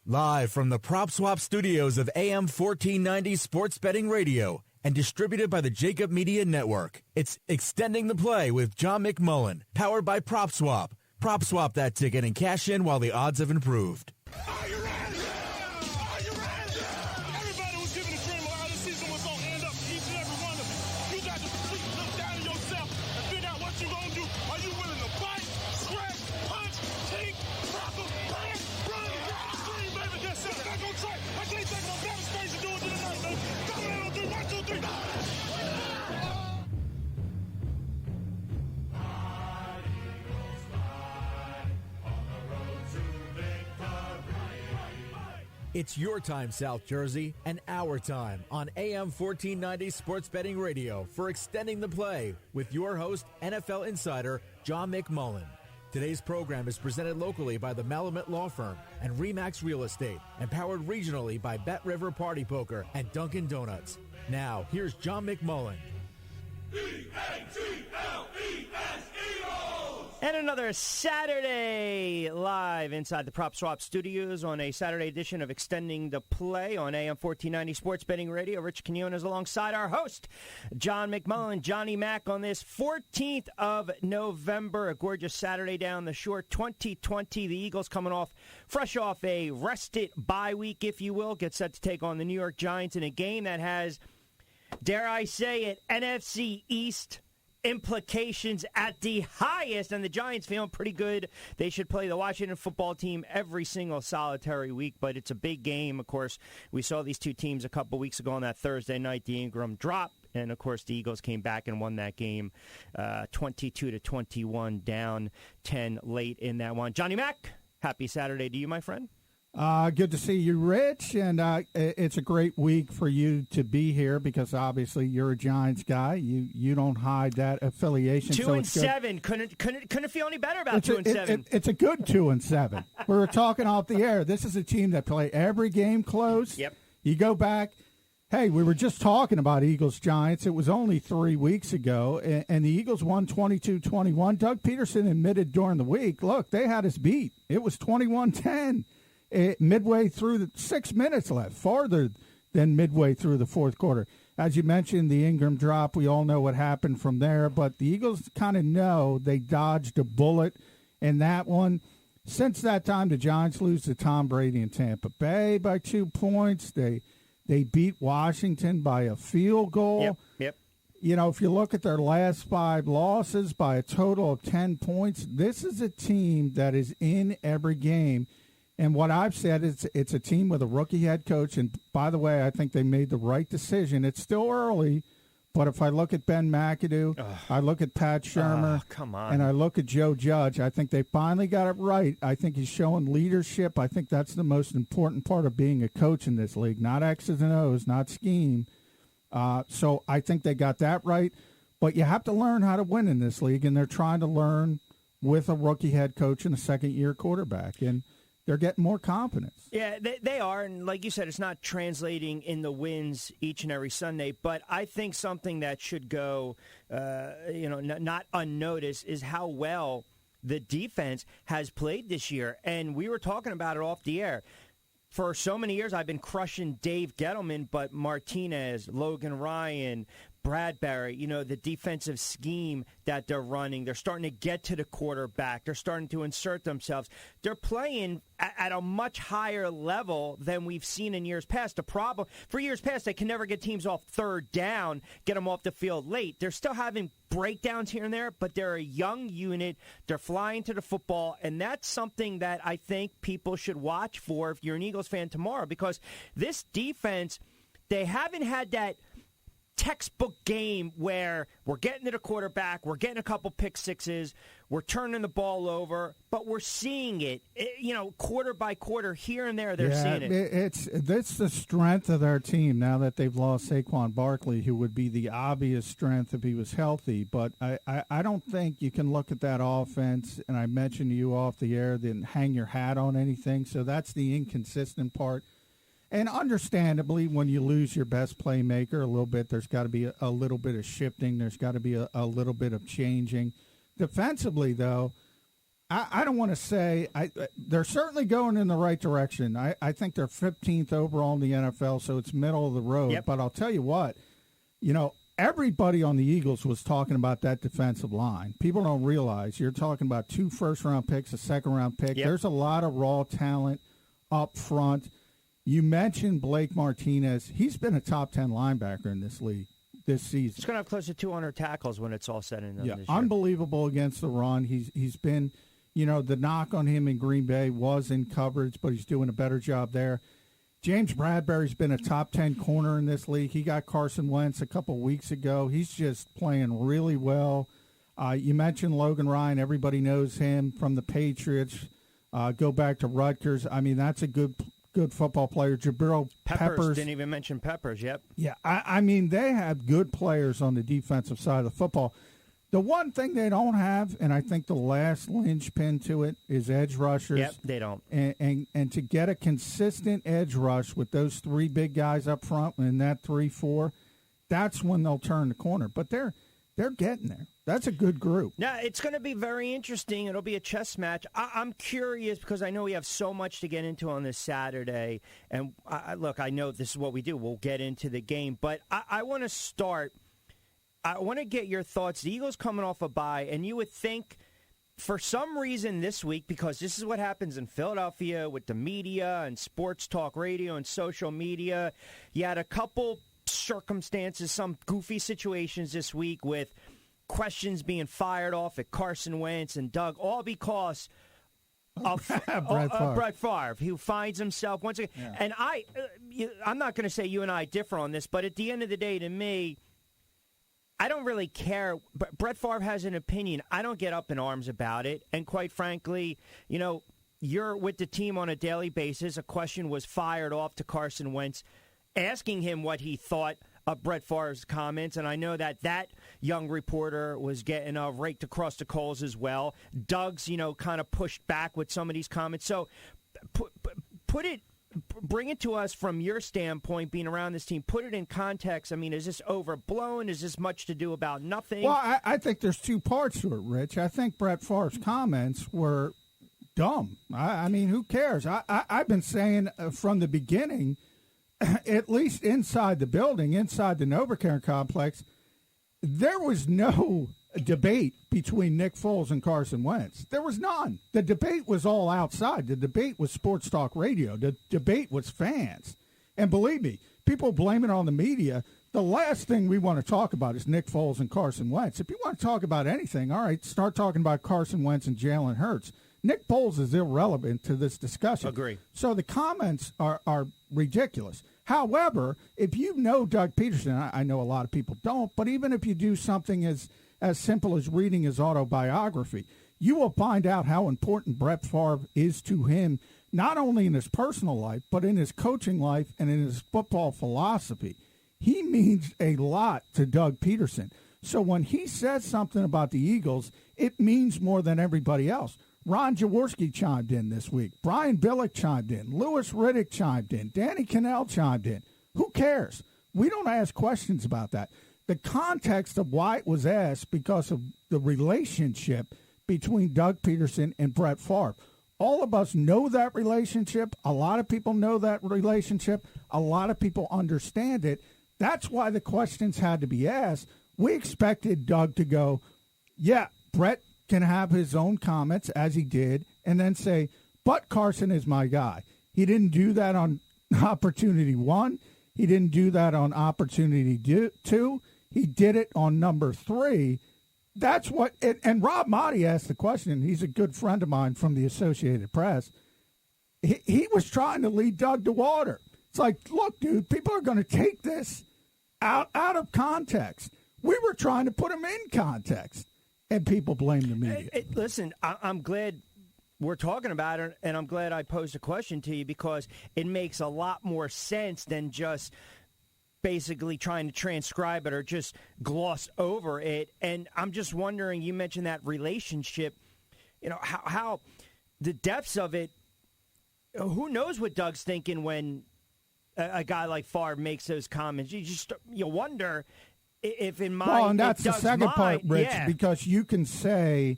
Live from the Prop Swap studios of AM 1490 Sports Betting Radio and distributed by the Jacob Media Network, it's Extending the Play with John McMullen, powered by Prop Swap. Prop Swap that ticket and cash in while the odds have improved. Are you ready? Are you ready? Everybody was given a dream of how this season was going to end up, each and every one of them. You got to look down at yourself and figure out what you're going to do. Are you willing to fight, scratch, punch, take, tackle, bang, run, scream, baby? Yes, sir. I'm not going to try. I can't think of a better space to do it than tonight, baby. Come on, on three. 1, 2, 3. It's your time, South Jersey, and our time on AM 1490 Sports Betting Radio for Extending the Play with your host, NFL insider John McMullen. Today's program is presented locally by the Malamut Law Firm and Remax Real Estate and powered regionally by Bet River Party Poker and Dunkin' Donuts. Now, here's John McMullen. E-A-T-L-E-S, Eagles! And another Saturday live inside the Prop Swap studios on a Saturday edition of Extending the Play on AM 1490 Sports Betting Radio. Rich Quinones alongside our host, John McMullen, Johnny Mac, on this 14th of November, a gorgeous Saturday down the shore, 2020. The Eagles coming fresh off a rested bye week, if you will, get set to take on the New York Giants in a game that has, dare I say it, NFC East implications at the highest, and the Giants feeling pretty good. They should play the Washington football team every single solitary week, but it's a big game. Of course, we saw these two teams a couple weeks ago on that Thursday night, the Ingram drop, and of course the Eagles came back and won that game 22-21, down 10 late in that one. Johnny Mac, happy Saturday to you, my friend. Good to see you, Rich, and it's a great week for you to be here because obviously you're a Giants guy. You don't hide that affiliation. 2-7 couldn't feel any better about 2-7. It's a good 2-7. We were talking off the air. This is a team that play every game close. Yep. You go back. Hey, we were just talking about Eagles-Giants. It was only 3 weeks ago, and the Eagles won 22-21. Doug Peterson admitted during the week, look, they had us beat. It was 21-10. Midway through 6 minutes left, farther than midway through the fourth quarter. As you mentioned, the Ingram drop, we all know what happened from there, but the Eagles kind of know they dodged a bullet in that one. Since that time, the Giants lose to Tom Brady in Tampa Bay by 2 points. They beat Washington by a field goal. Yep. You know, if you look at their last 5 losses by a total of 10 points, this is a team that is in every game. And what I've said is it's a team with a rookie head coach. And by the way, I think they made the right decision. It's still early, but if I look at Ben McAdoo, I look at Pat Shurmur, come on, and I look at Joe Judge, I think they finally got it right. I think he's showing leadership. I think that's the most important part of being a coach in this league, not X's and O's, not scheme. So I think they got that right. But you have to learn how to win in this league, and they're trying to learn with a rookie head coach and a second-year quarterback. And they're getting more confidence. Yeah, they are. And like you said, it's not translating in the wins each and every Sunday. But I think something that should go, not unnoticed is how well the defense has played this year. And we were talking about it off the air. For so many years, I've been crushing Dave Gettleman, but Martinez, Logan Ryan, Bradbury, the defensive scheme that they're running, they're starting to get to the quarterback. They're starting to insert themselves. They're playing at a much higher level than we've seen in years past. The problem, for years past, they can never get teams off third down, get them off the field late. They're still having breakdowns here and there, but they're a young unit. They're flying to the football, and that's something that I think people should watch for if you're an Eagles fan tomorrow, because this defense, they haven't had that textbook game where we're getting to the quarterback, we're getting a couple pick sixes, we're turning the ball over, but we're seeing it, quarter by quarter, here and there, they're seeing it. That's the strength of their team now that they've lost Saquon Barkley, who would be the obvious strength if he was healthy. But I don't think you can look at that offense, and I mentioned to you off the air, then hang your hat on anything. So that's the inconsistent part. And understandably, when you lose your best playmaker a little bit, there's got to be a little bit of shifting. There's got to be a little bit of changing. Defensively, though, I don't want to say they're certainly going in the right direction. I think they're 15th overall in the NFL, so it's middle of the road. Yep. But I'll tell you what, everybody on the Eagles was talking about that defensive line. People don't realize you're talking about 2 first-round picks, a second-round pick. Yep. There's a lot of raw talent up front. You mentioned Blake Martinez. He's been a top 10 linebacker in this league this season. He's going to have close to 200 tackles when it's all said and done this year. Unbelievable against the run. He's been, the knock on him in Green Bay was in coverage, but he's doing a better job there. James Bradbury's been a top 10 corner in this league. He got Carson Wentz a couple weeks ago. He's just playing really well. You mentioned Logan Ryan. Everybody knows him from the Patriots. Go back to Rutgers. I mean, that's a good football player. Jabril Peppers. Didn't even mention Peppers, yep. Yeah, I mean, they have good players on the defensive side of the football. The one thing they don't have, and I think the last linchpin to it, is edge rushers. Yep, they don't. And to get a consistent edge rush with those 3 big guys up front and that 3-4, that's when they'll turn the corner. But they're getting there. That's a good group. Now, it's going to be very interesting. It'll be a chess match. I'm curious because I know we have so much to get into on this Saturday. And, look, I know this is what we do. We'll get into the game. But I want to start. I want to get your thoughts. The Eagles coming off a bye, and you would think for some reason this week, because this is what happens in Philadelphia with the media and sports talk radio and social media, you had a couple circumstances, some goofy situations this week with questions being fired off at Carson Wentz and Doug, all because of Brett Favre, who finds himself once again. Yeah. And I'm not going to say you and I differ on this, but at the end of the day, to me, I don't really care. Brett Favre has an opinion. I don't get up in arms about it. And quite frankly, you're with the team on a daily basis. A question was fired off to Carson Wentz, asking him what he thought of Brett Favre's comments. And I know that young reporter was getting raked across the coals as well. Doug's, kind of pushed back with some of these comments. So bring it to us from your standpoint, being around this team. Put it in context. I mean, is this overblown? Is this much to do about nothing? Well, I think there's 2 parts to it, Rich. I think Brett Favre's comments were dumb. I mean, who cares? I've been saying from the beginning, at least inside the building, inside the NovaCare complex, there was no debate between Nick Foles and Carson Wentz. There was none. The debate was all outside. The debate was sports talk radio. The debate was fans. And believe me, people blame it on the media. The last thing we want to talk about is Nick Foles and Carson Wentz. If you want to talk about anything, all right, start talking about Carson Wentz and Jalen Hurts. Nick Foles is irrelevant to this discussion. Agree. So the comments are ridiculous. However, if you know Doug Peterson, I know a lot of people don't, but even if you do something as simple as reading his autobiography, you will find out how important Brett Favre is to him, not only in his personal life, but in his coaching life and in his football philosophy. He means a lot to Doug Peterson. So when he says something about the Eagles, it means more than everybody else. Ron Jaworski chimed in this week. Brian Billick chimed in. Louis Riddick chimed in. Danny Cannell chimed in. Who cares? We don't ask questions about that. The context of why it was asked because of the relationship between Doug Peterson and Brett Favre. All of us know that relationship. A lot of people know that relationship. A lot of people understand it. That's why the questions had to be asked. We expected Doug to go, yeah, Brett can have his own comments, as he did, and then say, but Carson is my guy. He didn't do that on opportunity 1. He didn't do that on opportunity 2. He did it on number 3. That's what, and Rob Motti asked the question. He's a good friend of mine from the Associated Press. He was trying to lead Doug to water. It's like, look, dude, people are going to take this out of context. We were trying to put him in context. And people blame the media. Listen, I'm glad we're talking about it, and I'm glad I posed a question to you because it makes a lot more sense than just basically trying to transcribe it or just gloss over it. And I'm just wondering, you mentioned that relationship, how the depths of it, who knows what Doug's thinking when a guy like Favre makes those comments. You wonder if in my and that's the second part, Rich, because you can say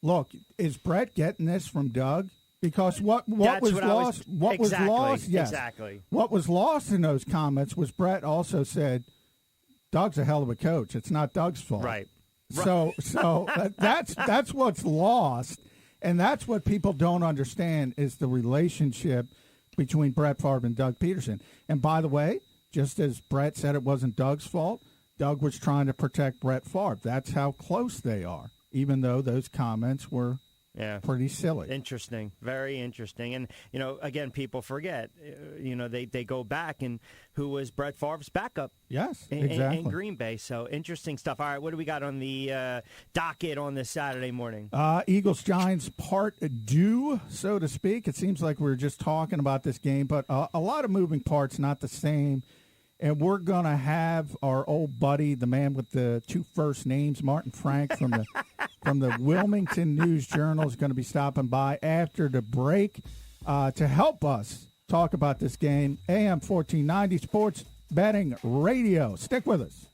look, is Brett getting this from Doug? Because what was lost? What was lost? Yes, exactly. What was lost in those comments was Brett also said, "Doug's a hell of a coach. It's not Doug's fault." Right. So that's what's lost, and that's what people don't understand is the relationship between Brett Favre and Doug Peterson. And by the way, just as Brett said it wasn't Doug's fault, Doug was trying to protect Brett Favre. That's how close they are, even though those comments were pretty silly. Interesting. Very interesting. And, again, people forget, they go back and who was Brett Favre's backup. Yes, exactly. In Green Bay. So interesting stuff. All right, what do we got on the docket on this Saturday morning? Eagles-Giants part due, so to speak. It seems like we were just talking about this game, but a lot of moving parts, not the same. And we're going to have our old buddy, the man with the two first names, Martin Frank from the Wilmington News-Journal, is going to be stopping by after the break to help us talk about this game. AM 1490 Sports Betting Radio. Stick with us.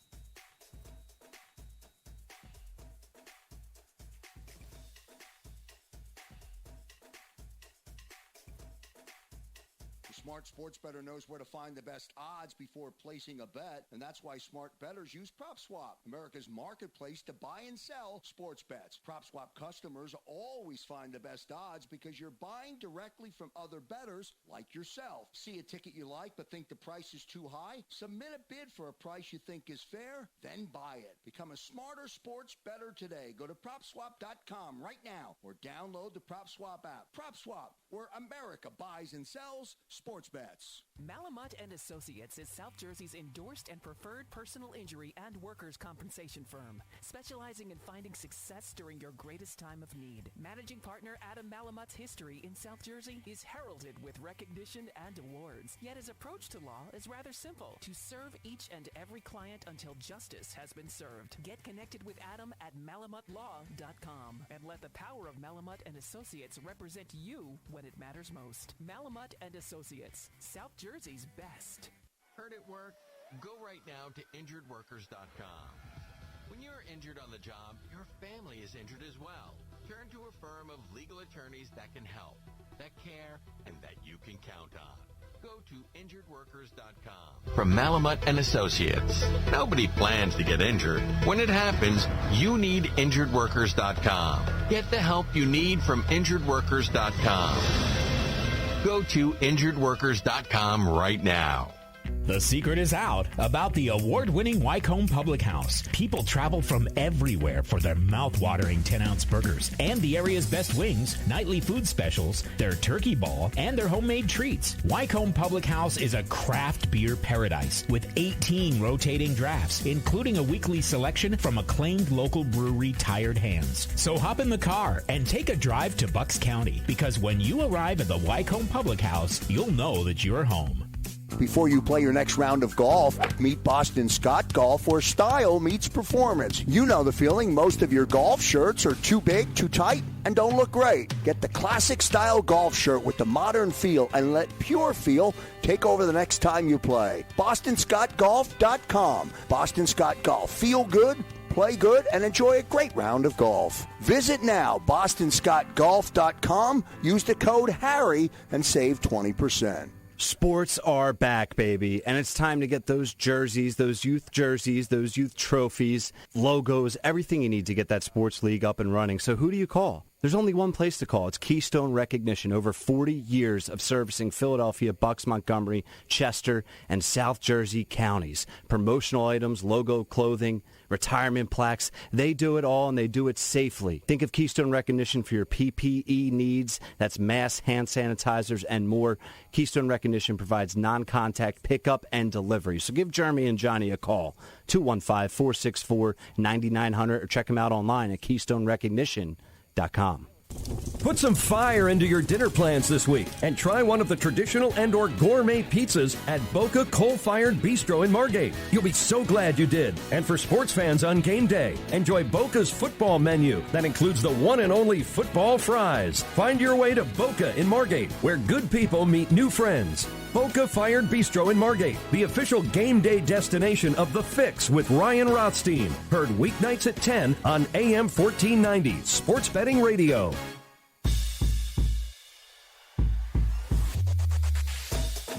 Smart sports bettor knows where to find the best odds before placing a bet, and that's why smart bettors use PropSwap, America's marketplace to buy and sell sports bets. PropSwap customers always find the best odds because you're buying directly from other bettors like yourself. See a ticket you like but think the price is too high? Submit a bid for a price you think is fair, then buy it. Become a smarter sports bettor today. Go to PropSwap.com right now or download the PropSwap app. PropSwap, where America buys and sells sports bets. Malamut and Associates is South Jersey's endorsed and preferred personal injury and workers' compensation firm, specializing in finding success during your greatest time of need. Managing partner Adam Malamut's history in South Jersey is heralded with recognition and awards. Yet his approach to law is rather simple: to serve each and every client until justice has been served. Get connected with Adam at malamutlaw.com and let the power of Malamut and Associates represent you when it matters most. Malamut and Associates, South Jersey's best. Hurt at work? Go right now to injuredworkers.com. When you're injured on the job, your family is injured as well. Turn to a firm of legal attorneys that can help, that care, and that you can count on. Go to injuredworkers.com. From Malamut and Associates. Nobody plans to get injured. When it happens, you need injuredworkers.com. Get the help you need from injuredworkers.com. Go to injuredworkers.com right now. The secret is out about the award-winning Wycombe Public House. People travel from everywhere for their mouth-watering 10-ounce burgers and the area's best wings, nightly food specials, their turkey ball, and their homemade treats. Wycombe Public House is a craft beer paradise with 18 rotating drafts, including a weekly selection from acclaimed local brewery Tired Hands. So hop in the car and take a drive to Bucks County, because when you arrive at the Wycombe Public House, you'll know that you're home. Before you play your next round of golf, meet Boston Scott Golf, where style meets performance. You know the feeling. Most of your golf shirts are too big, too tight, and don't look great. Get the classic style golf shirt with the modern feel and let pure feel take over the next time you play. BostonScottGolf.com. Boston Scott Golf. Feel good, play good, and enjoy a great round of golf. Visit now, BostonScottGolf.com. Use the code HARRY and save 20%. Sports are back, baby, and it's time to get those jerseys, those youth trophies, logos, everything you need to get that sports league up and running. So who do you call? There's only one place to call. It's Keystone Recognition. Over 40 years of servicing Philadelphia, Bucks, Montgomery, Chester, and South Jersey counties. Promotional items, logo clothing, retirement plaques. They do it all, and they do it safely. Think of Keystone Recognition for your PPE needs. That's masks, hand sanitizers, and more. Keystone Recognition provides non-contact pickup and delivery. So give Jeremy and Johnny a call. 215-464-9900 or check them out online at KeystoneRecognition.com. Put some fire into your dinner plans this week and try one of the traditional and/or gourmet pizzas at Boca Coal-Fired Bistro in Margate. You'll be so glad you did. And for sports fans on game day, enjoy Boca's football menu that includes the one and only football fries. Find your way to Boca in Margate, where good people meet new friends. Boca Fired Bistro in Margate, the official game day destination of The Fix with Ryan Rothstein. Heard weeknights at 10 on AM 1490 Sports Betting Radio.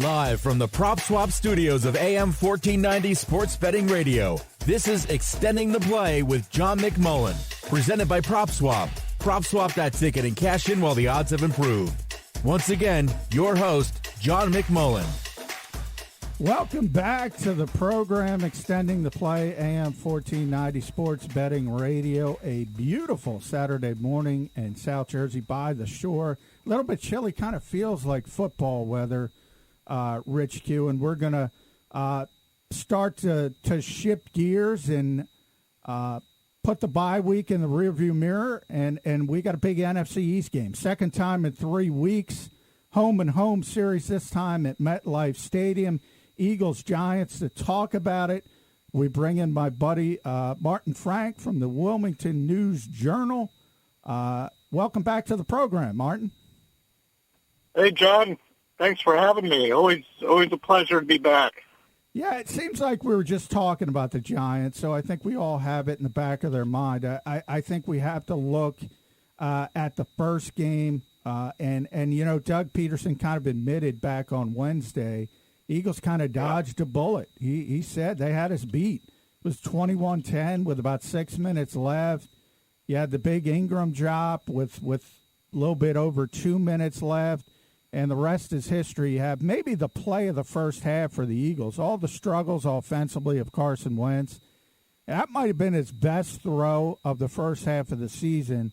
Live from the Prop Swap studios of AM 1490 Sports Betting Radio, this is Extending the Play with John McMullen. Presented by Prop Swap. Prop swap that ticket and cash in while the odds have improved. Once again, your host, John McMullen. Welcome back to the program, Extending the Play, AM 1490 Sports Betting Radio. A beautiful Saturday morning in South Jersey by the shore. A little bit chilly, kind of feels like football weather, Rich Q. And we're going to start to shift gears and put the bye week in the rearview mirror. And we got a big NFC East game. Second time in 3 weeks. Home and home series this time at MetLife Stadium. Eagles, Giants. To talk about it, we bring in my buddy Martin Frank from the Wilmington News Journal. Welcome back to the program, Martin. Hey, John. Thanks for having me. Always a pleasure to be back. Yeah, it seems like we were just talking about the Giants, so I think we all have it in the back of their mind. I think we have to look at the first game, and you know, Doug Peterson kind of admitted back on Wednesday, Eagles kind of dodged a bullet. He said they had us beat. It was 21-10 with about 6 minutes left. You had the big Ingram drop with a little bit over 2 minutes left, and the rest is history. You have maybe the play of the first half for the Eagles. All the struggles offensively of Carson Wentz. That might have been his best throw of the first half of the season.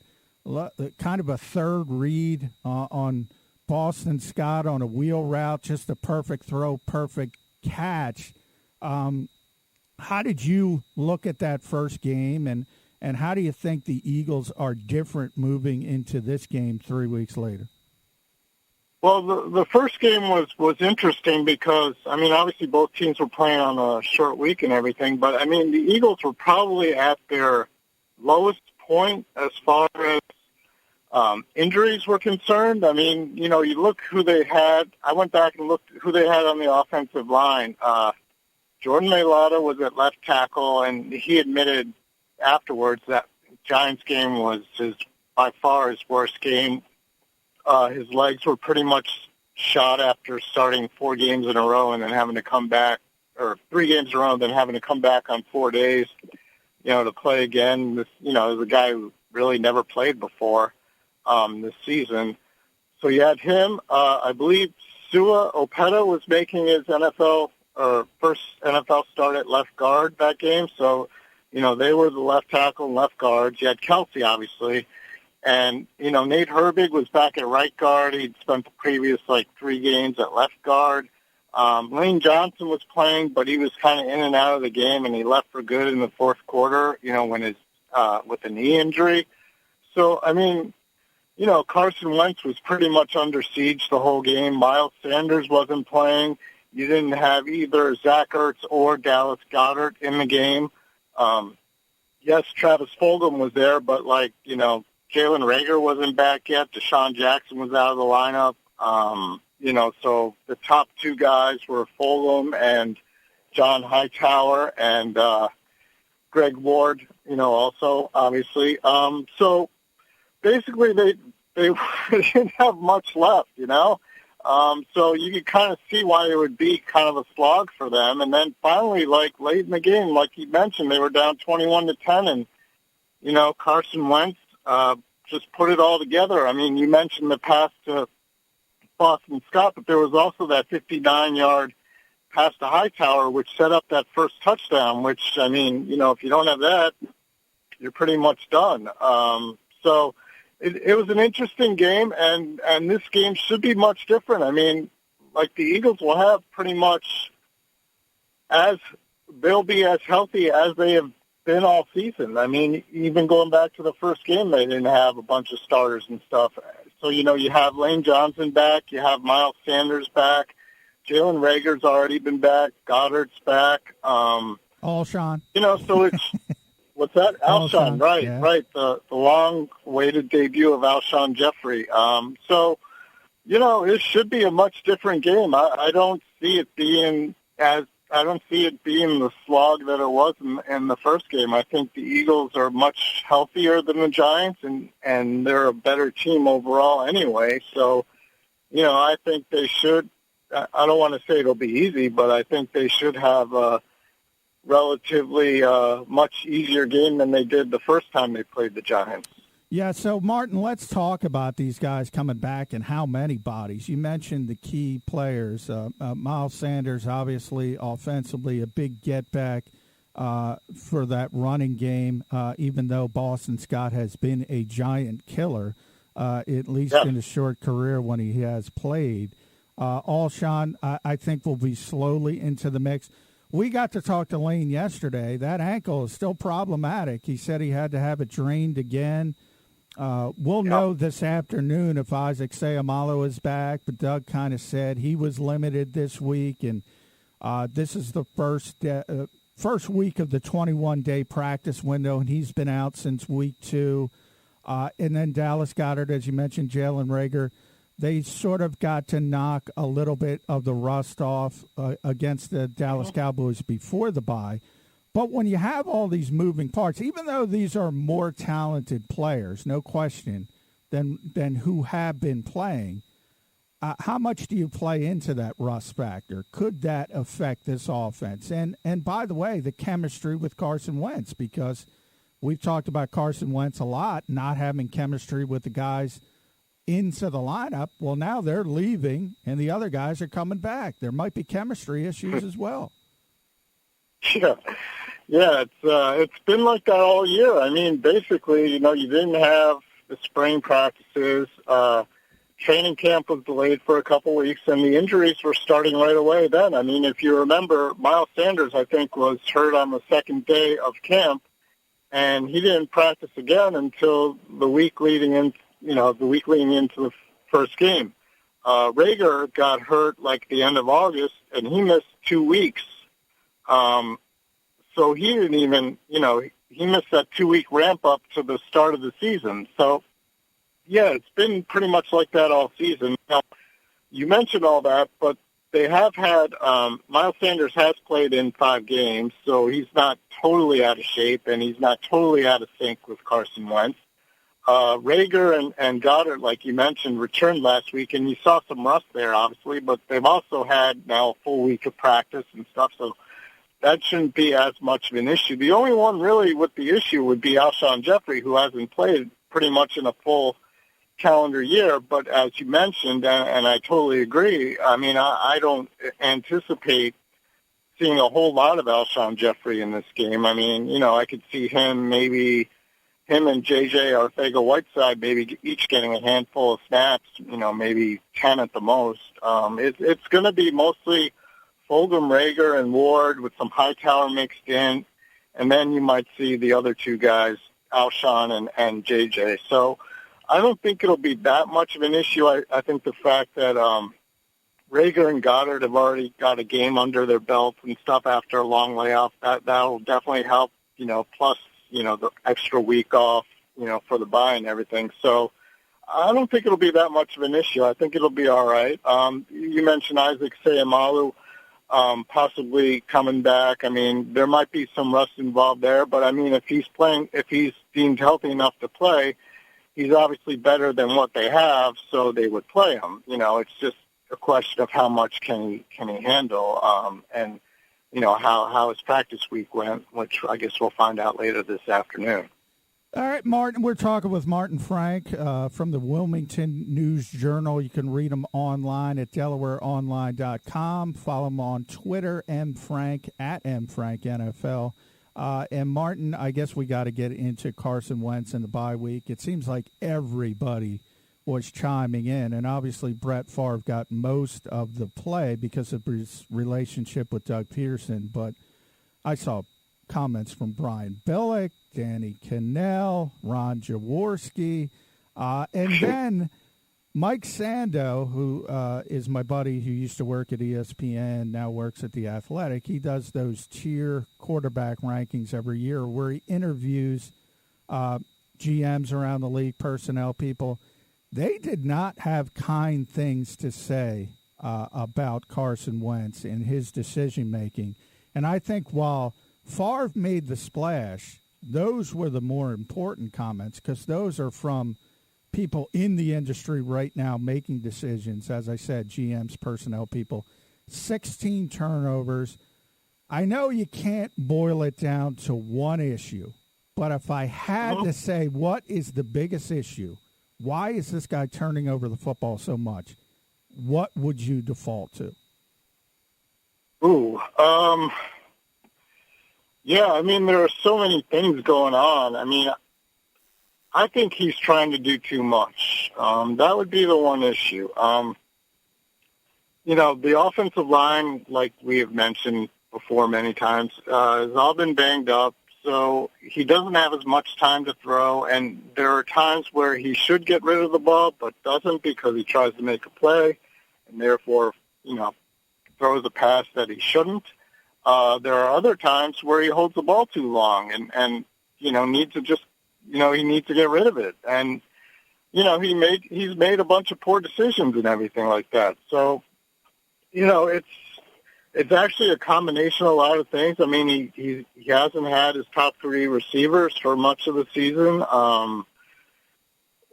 Kind of a third read on Boston Scott on a wheel route, just a perfect throw, perfect catch. How did you look at that first game, and how do you think the Eagles are different moving into this game 3 weeks later? Well, the first game was interesting because, I mean, obviously both teams were playing on a short week and everything, but, I mean, the Eagles were probably at their lowest point as far as injuries were concerned. I mean, you know, you look who they had. I went back and looked who they had on the offensive line. Jordan Mailata was at left tackle, and he admitted afterwards that Giants game was by far his worst game. His legs were pretty much shot after starting 4 games in a row and then having to come back, or 3 games in a row and then having to come back on 4 days, you know, to play again. This, you know, is a guy who really never played before this season. So you had him. I believe Sua Opeta was making his first NFL start at left guard that game. So, you know, they were the left tackle and left guards. You had Kelsey, obviously. And, you know, Nate Herbig was back at right guard. He'd spent the previous, 3 games at left guard. Lane Johnson was playing, but he was kind of in and out of the game, and he left for good in the fourth quarter, you know, when with a knee injury. So, I mean, you know, Carson Wentz was pretty much under siege the whole game. Miles Sanders wasn't playing. You didn't have either Zach Ertz or Dallas Goedert in the game. Yes, Travis Fulgham was there, but, you know, Jalen Reagor wasn't back yet. Deshaun Jackson was out of the lineup. You know, so the top 2 guys were Fulgham and John Hightower and Greg Ward, you know, also, obviously. So basically they didn't have much left, you know. So you could kind of see why it would be kind of a slog for them. And then finally, late in the game, like you mentioned, they were down 21-10, and, you know, Carson Wentz just put it all together. I mean, you mentioned the pass to Boston Scott, but there was also that 59-yard pass to Hightower, which set up that first touchdown, which, I mean, you know, if you don't have that, you're pretty much done. So it was an interesting game, and this game should be much different. I mean, the Eagles will have pretty much they'll be as healthy as they have been all season. I mean, even going back to the first game, they didn't have a bunch of starters and stuff. So, you know, you have Lane Johnson back, you have Miles Sanders back, Jalen Reagor's already been back, Goddard's back. Alshon. You know, so it's what's that? Alshon, right, yeah. right. The long-awaited debut of Alshon Jeffrey. So, It should be a much different game. I don't see it being the slog that it was in the first game. I think the Eagles are much healthier than the Giants, and they're a better team overall anyway. So, I think they should. I don't want to say it'll be easy, but I think they should have a relatively much easier game than they did the first time they played the Giants. Yeah, so, Martin, let's talk about these guys coming back and how many bodies. You mentioned the key players. Miles Sanders, obviously, offensively, a big get-back for that running game, even though Boston Scott has been a giant killer, at least in his short career when he has played. Alshon, I think, will be slowly into the mix. We got to talk to Lane yesterday. That ankle is still problematic. He said he had to have it drained again. We'll know this afternoon if Isaac Seumalo is back, but Doug kind of said he was limited this week, and this is the first week of the 21-day practice window, and he's been out since week 2. And then Dallas Goedert, as you mentioned, Jalen Reagor, they sort of got to knock a little bit of the rust off against the Dallas Cowboys before the bye. But when you have all these moving parts, even though these are more talented players, no question, than who have been playing, how much do you play into that rust factor? Could that affect this offense? And by the way, the chemistry with Carson Wentz, because we've talked about Carson Wentz a lot, not having chemistry with the guys into the lineup. Well, now they're leaving, and the other guys are coming back. There might be chemistry issues as well. Yeah, it's been like that all year. I mean, basically, you didn't have the spring practices. Training camp was delayed for a couple weeks, and the injuries were starting right away then. I mean, if you remember, Miles Sanders, I think, was hurt on the second day of camp, and he didn't practice again until the week leading into the first game. Reagor got hurt like the end of August, and he missed 2 weeks. So he didn't even, he missed that 2-week ramp up to the start of the season. So, yeah, it's been pretty much like that all season. Now, you mentioned all that, but they have had, Miles Sanders has played in 5 games, so he's not totally out of shape, and he's not totally out of sync with Carson Wentz. Reagor and Goddard, like you mentioned, returned last week, and you saw some rust there, obviously, but they've also had now a full week of practice and stuff, so that shouldn't be as much of an issue. The only one really with the issue would be Alshon Jeffrey, who hasn't played pretty much in a full calendar year. But as you mentioned, and I totally agree, I mean, I don't anticipate seeing a whole lot of Alshon Jeffrey in this game. I mean, I could see him and J.J. Arcega-Whiteside maybe each getting a handful of snaps, maybe 10 at the most. It's going to be mostly Fulgham, Reagor, and Ward with some Hightower mixed in, and then you might see the other 2 guys, Alshon and J.J. So I don't think it'll be that much of an issue. I think the fact that Reagor and Goddard have already got a game under their belt and stuff after a long layoff, that'll definitely help, plus, the extra week off, for the bye and everything. So I don't think it'll be that much of an issue. I think it'll be all right. You mentioned Isaac Seumalo possibly coming back. I mean, there might be some rust involved there, but I mean, if he's deemed healthy enough to play, he's obviously better than what they have, so they would play him. It's just a question of how much can he handle, and how his practice week went, which I guess we'll find out later this afternoon. All right, Martin, we're talking with Martin Frank from the Wilmington News Journal. You can read him online at DelawareOnline.com. Follow him on Twitter, mfrank, at mfranknfl. And, Martin, I guess we got to get into Carson Wentz and the bye week. It seems like everybody was chiming in, and obviously Brett Favre got most of the play because of his relationship with Doug Peterson. But I saw comments from Brian Billick, Danny Cannell, Ron Jaworski, and then Mike Sando, who is my buddy who used to work at ESPN, now works at The Athletic. He does those tier quarterback rankings every year where he interviews GMs around the league, personnel people. they did not have kind things to say about Carson Wentz and his decision-making. And I think while Favre made the splash, those were the more important comments because those are from people in the industry right now making decisions. As I said, GMs, personnel people, 16 turnovers. I know you can't boil it down to one issue, but if I had to say what is the biggest issue, why is this guy turning over the football so much, what would you default to? Yeah, I mean, there are so many things going on. I mean, I think he's trying to do too much. That would be the one issue. The offensive line, like we have mentioned before many times, has all been banged up, so he doesn't have as much time to throw, and there are times where he should get rid of the ball but doesn't because he tries to make a play and therefore, throws a pass that he shouldn't. There are other times where he holds the ball too long and needs to just, he needs to get rid of it. And, he's made a bunch of poor decisions and everything like that. So, it's actually a combination of a lot of things. I mean, he hasn't had his top three receivers for much of the season.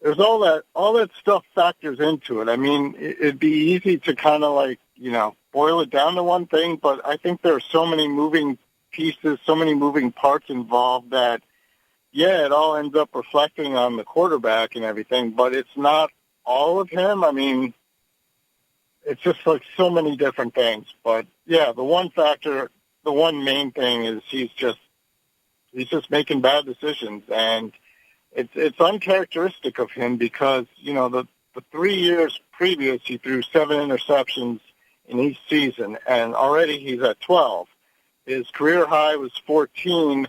There's all that stuff factors into it. I mean, it'd be easy to kind of boil it down to one thing, but I think there are so many moving pieces, so many moving parts involved that, it all ends up reflecting on the quarterback and everything, but it's not all of him. I mean, it's just like so many different things. But, the one main thing is he's just making bad decisions, and it's uncharacteristic of him because, the 3 years previous he threw 7 interceptions in each season, and already he's at 12. His career high was 14,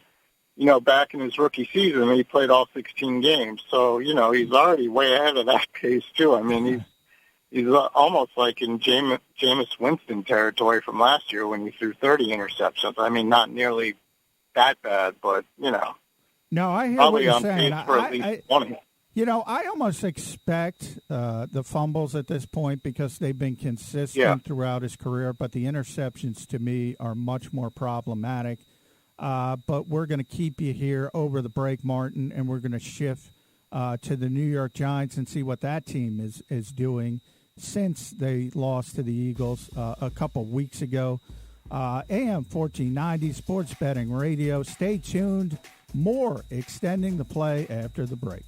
back in his rookie season. He played all 16 games. So, he's already way ahead of that pace, too. I mean, he's almost like in Jameis Winston territory from last year when he threw 30 interceptions. I mean, not nearly that bad, but, No, I hear probably what you're on saying. pace for at least 20. I almost expect the fumbles at this point because they've been consistent throughout his career, but the interceptions to me are much more problematic. But we're going to keep you here over the break, Martin, and we're going to shift to the New York Giants and see what that team is doing since they lost to the Eagles a couple weeks ago. AM 1490 Sports Betting Radio. Stay tuned. More Extending the Play after the break.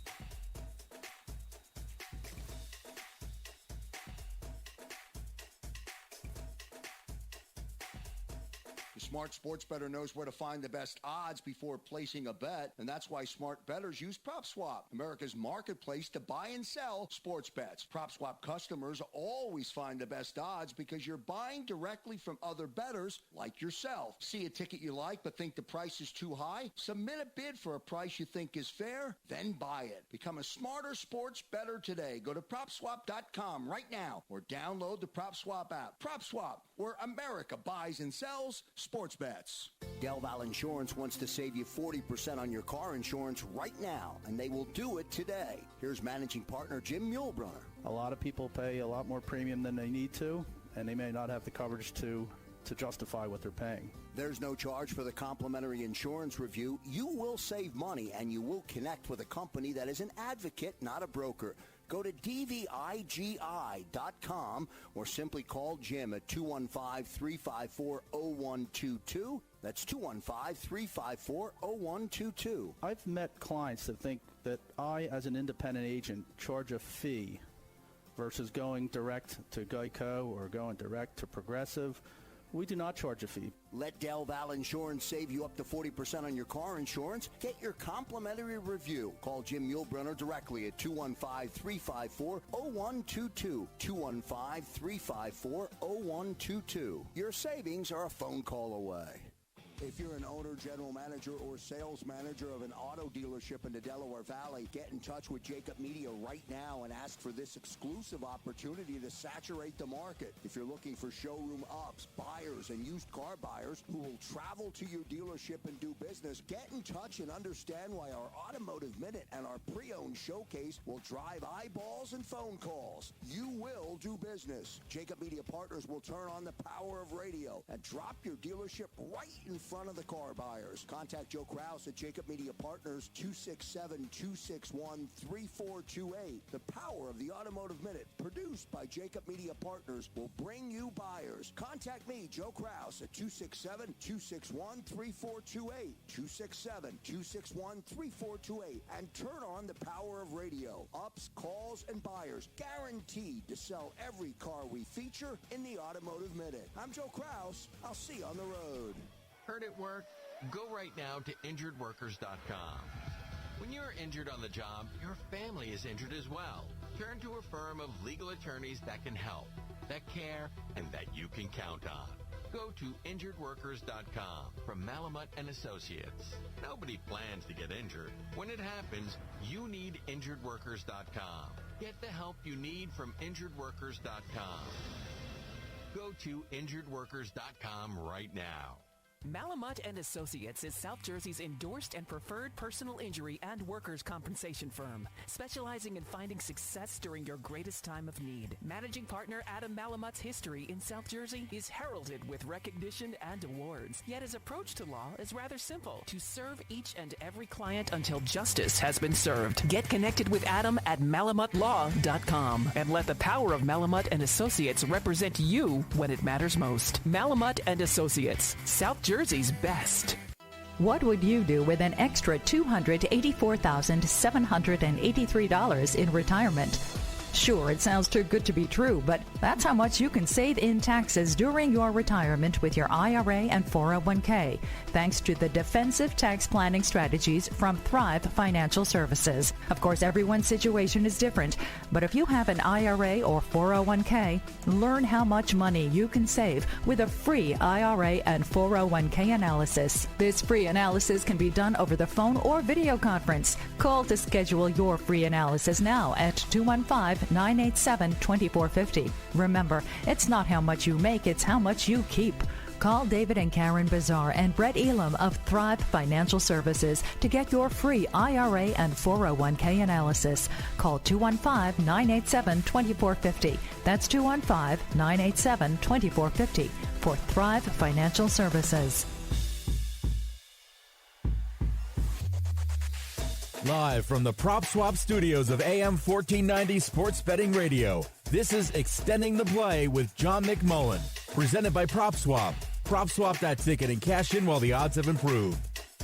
Smart sports bettor knows where to find the best odds before placing a bet, and that's why smart bettors use PropSwap, America's marketplace to buy and sell sports bets. PropSwap customers always find the best odds because you're buying directly from other bettors like yourself. See a ticket you like but think the price is too high? Submit a bid for a price you think is fair, then buy it. Become a smarter sports bettor today. Go to PropSwap.com right now or download the PropSwap app. PropSwap, where America buys and sells sports bets. Del Val Insurance wants to save you 40% on your car insurance right now, and they will do it today. Here's managing partner Jim Muehlbrunner. A lot of people pay a lot more premium than they need to, and they may not have the coverage to justify what they're paying. There's no charge for the complimentary insurance review. You will save money, and you will connect with a company that is an advocate, not a broker. Go to dvigi.com or simply call Jim at 215-354-0122. That's 215-354-0122. I've met clients that think that I, as an independent agent, charge a fee versus going direct to Geico or going direct to Progressive. We do not charge a fee. Let Del Val Insurance save you up to 40% on your car insurance. Get your complimentary review. Call Jim Muehlbrunner directly at 215-354-0122. 215-354-0122. Your savings are a phone call away. If you're an owner, general manager, or sales manager of an auto dealership in the Delaware Valley, get in touch with Jacob Media right now and ask for this exclusive opportunity to saturate the market. If you're looking for showroom ups, buyers, and used car buyers who will travel to your dealership and do business, get in touch and understand why our Automotive Minute and our pre-owned showcase will drive eyeballs and phone calls. You will do business. Jacob Media Partners will turn on the power of radio and drop your dealership right in front of the car buyers. Contact Joe Krause at Jacob Media Partners, 267-261-3428. The power of the Automotive Minute, produced by Jacob Media Partners, will bring you buyers. Contact me, Joe Krause, at 267-261-3428. 267-261-3428. And turn on the power of radio. Ups, calls, and buyers, guaranteed to sell every car we feature in the Automotive Minute. I'm Joe Krause. I'll see you on the road. Hurt at work? Go right now to InjuredWorkers.com. When you're injured on the job, your family is injured as well. Turn to a firm of legal attorneys that can help, that care, and that you can count on. Go to InjuredWorkers.com from Malamut and Associates. Nobody plans to get injured. When it happens, you need InjuredWorkers.com. Get the help you need from InjuredWorkers.com. Go to InjuredWorkers.com right now. Malamut and Associates is South Jersey's endorsed and preferred personal injury and workers' compensation firm, specializing in finding success during your greatest time of need. Managing partner Adam Malamut's history in South Jersey is heralded with recognition and awards, yet his approach to law is rather simple: to serve each and every client until justice has been served. Get connected with Adam at malamutlaw.com and let the power of Malamut and Associates represent you when it matters most. Malamut and Associates, South Jersey's best. What would you do with an extra $284,783 in retirement? Sure, it sounds too good to be true, but that's how much you can save in taxes during your retirement with your IRA and 401k, thanks to the defensive tax planning strategies from Thrive Financial Services. Of course, everyone's situation is different, but if you have an IRA or 401k, learn how much money you can save with a free IRA and 401k analysis. This free analysis can be done over the phone or video conference. Call to schedule your free analysis now at 215-987-2450. Remember, it's not how much you make, it's how much you keep. Call David and Karen Bazar and Brett Elam of Thrive Financial Services to get your free IRA and 401k analysis. Call 215-987-2450. That's 215-987-2450 for Thrive Financial Services. Live from the Prop Swap studios of AM 1490 Sports Betting Radio, this is Extending the Play with John McMullen, presented by Prop Swap. Prop swap that ticket and cash in while the odds have improved.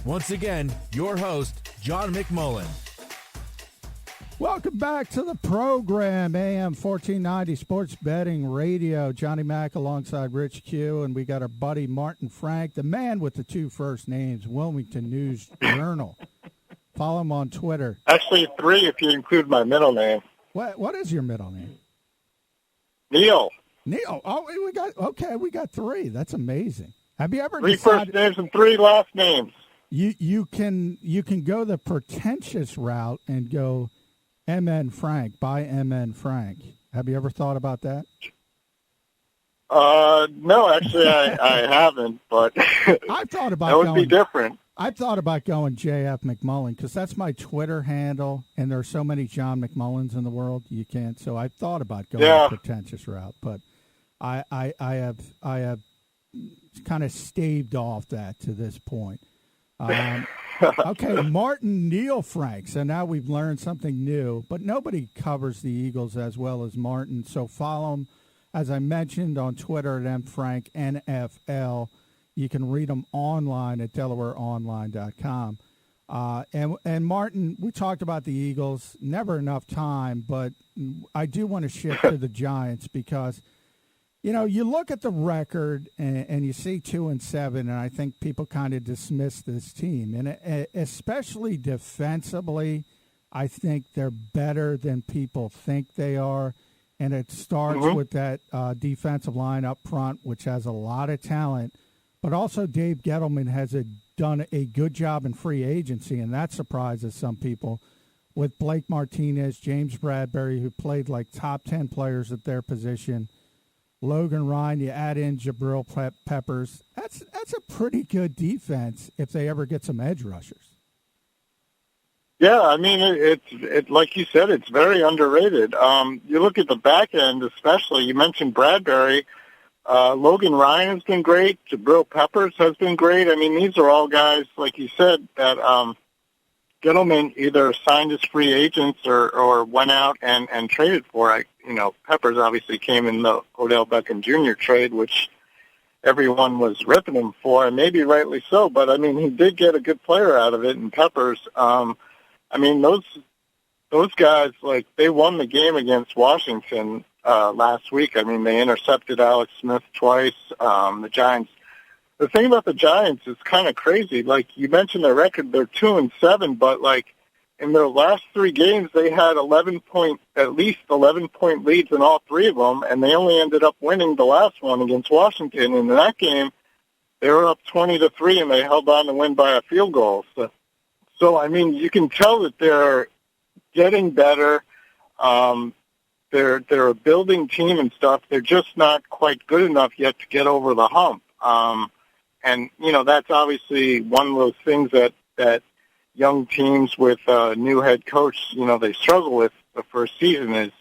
Once again, your host, John McMullen. Welcome back to the program, AM 1490 Sports Betting Radio. Johnny Mack alongside Rich Q, and we got our buddy Martin Frank, the man with the two first names, Wilmington News Journal. Follow him on Twitter. Actually, 3 if you include my middle name. What is your middle name? Neil. Neil. Oh, we got 3. That's amazing. Have you ever 3 decided, first names and 3 last names? You can go the pretentious route and go MN Frank, by MN Frank. Have you ever thought about that? No, actually, I haven't. But I've thought about that would be different. I've thought about going JF McMullen because that's my Twitter handle, and there are so many John McMullens in the world. You can't. So I've thought about going the pretentious route, but I have kind of staved off that to this point. Okay, Martin Neil Frank. So now we've learned something new, but nobody covers the Eagles as well as Martin. So follow him, as I mentioned, on Twitter at mfranknfl. You can read them online at DelawareOnline.com. And Martin, we talked about the Eagles, never enough time, but I do want to shift to the Giants because, you know, you look at the record and you see 2-7, and I think people kind of dismiss this team. And especially defensively, I think they're better than people think they are. And it starts with that defensive line up front, which has a lot of talent. but also Dave Gettleman has done a good job in free agency, and that surprises some people, with Blake Martinez, James Bradbury, who played like top 10 players at their position, Logan Ryan, you add in Jabril Peppers. That's a pretty good defense if they ever get some edge rushers. Yeah, I mean, it's like you said, it's very underrated. You look at the back end especially. You mentioned Bradbury. Logan Ryan has been great. Jabril Peppers has been great. I mean, these are all guys, like you said, that Gettleman either signed as free agents or went out and traded for. Peppers obviously came in the Odell Beckham Jr. trade, which everyone was ripping him for, and maybe rightly so. But, I mean, he did get a good player out of it in Peppers. I mean, those guys, like, they won the game against Washington last week. I mean, they intercepted Alex Smith twice. The Giants. The thing about the Giants is kind of crazy. Like, you mentioned their record, they're 2-7, but, like, in their last 3 games, they had at least 11-point leads in all 3 of them, and they only ended up winning the last one against Washington. And in that game, they were up 20-3, and they held on to win by a field goal. So, I mean, you can tell that they're getting better. They're a building team and stuff. They're just not quite good enough yet to get over the hump. And, that's obviously one of those things that young teams with a new head coach, they struggle with the first season is,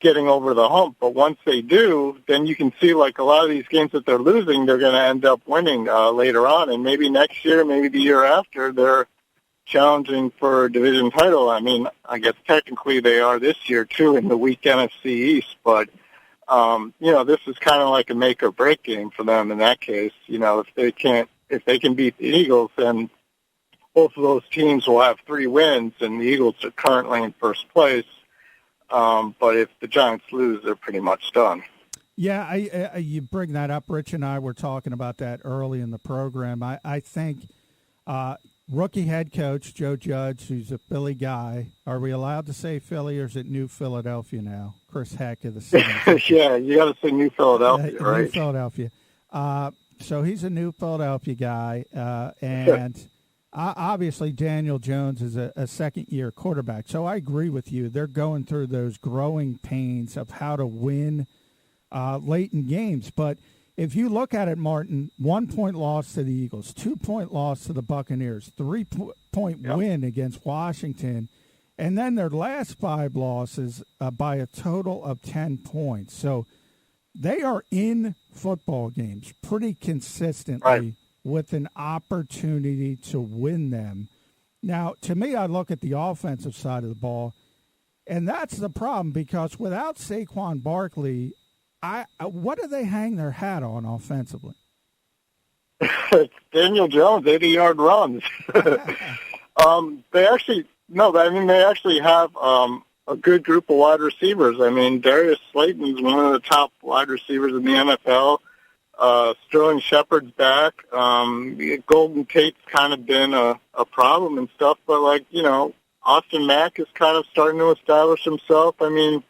getting over the hump. But once they do, then you can see, like, a lot of these games that they're losing, they're going to end up winning later on. And maybe next year, maybe the year after, they're challenging for a division title. I mean, I guess technically they are this year, too, in the weak NFC East. But, this is kind of like a make or break game for them in that case. If they can beat the Eagles, then both of those teams will have 3 wins, and the Eagles are currently in first place. But if the Giants lose, they're pretty much done. Yeah, you bring that up. Rich and I were talking about that early in the program. I think rookie head coach Joe Judge, who's a Philly guy. Are we allowed to say Philly, or is it New Philadelphia now? Chris Heck of the city. Yeah, you got to say New Philadelphia, right? New Philadelphia. So he's a New Philadelphia guy, and obviously Daniel Jones is a second-year quarterback. So I agree with you. They're going through those growing pains of how to win late in games. But if you look at it, Martin, 1-point loss to the Eagles, 2-point loss to the Buccaneers, 3-point win against Washington, and then their last 5 losses by a total of 10 points. So they are in football games pretty consistently with an opportunity to win them. Now, to me, I look at the offensive side of the ball, and that's the problem because without Saquon Barkley, what do they hang their hat on offensively? Daniel Jones, 80-yard runs. They actually have a good group of wide receivers. I mean, Darius Slayton's one of the top wide receivers in the NFL. Sterling Shepard's back. Golden Tate's kind of been a problem and stuff, but Austin Mack is kind of starting to establish himself. I mean,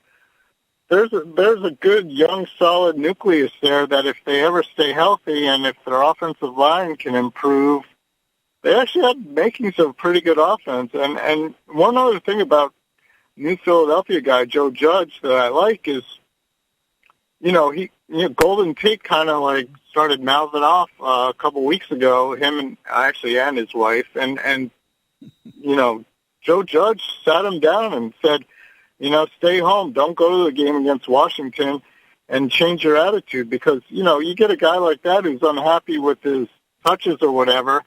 there's a good, young, solid nucleus there that if they ever stay healthy and if their offensive line can improve, they actually have makings of a pretty good offense. And one other thing about New Philadelphia guy Joe Judge that I like is, Golden Tate kind of like started mouthing off a couple weeks ago, him and his wife, and Joe Judge sat him down and said, stay home, don't go to the game against Washington, and change your attitude because you get a guy like that who's unhappy with his touches or whatever,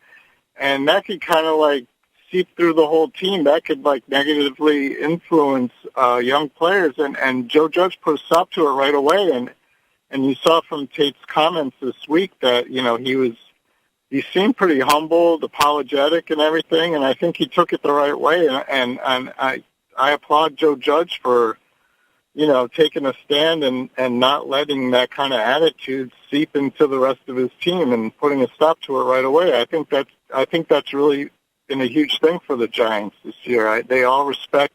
and that could kind of like seep through the whole team. That could like negatively influence young players, and Joe Judge put a stop to it right away. And you saw from Tate's comments this week that he seemed pretty humbled, apologetic, and everything. And I think he took it the right way. And I applaud Joe Judge for taking a stand and not letting that kind of attitude seep into the rest of his team and putting a stop to it right away. I think that's really been a huge thing for the Giants this year. They all respect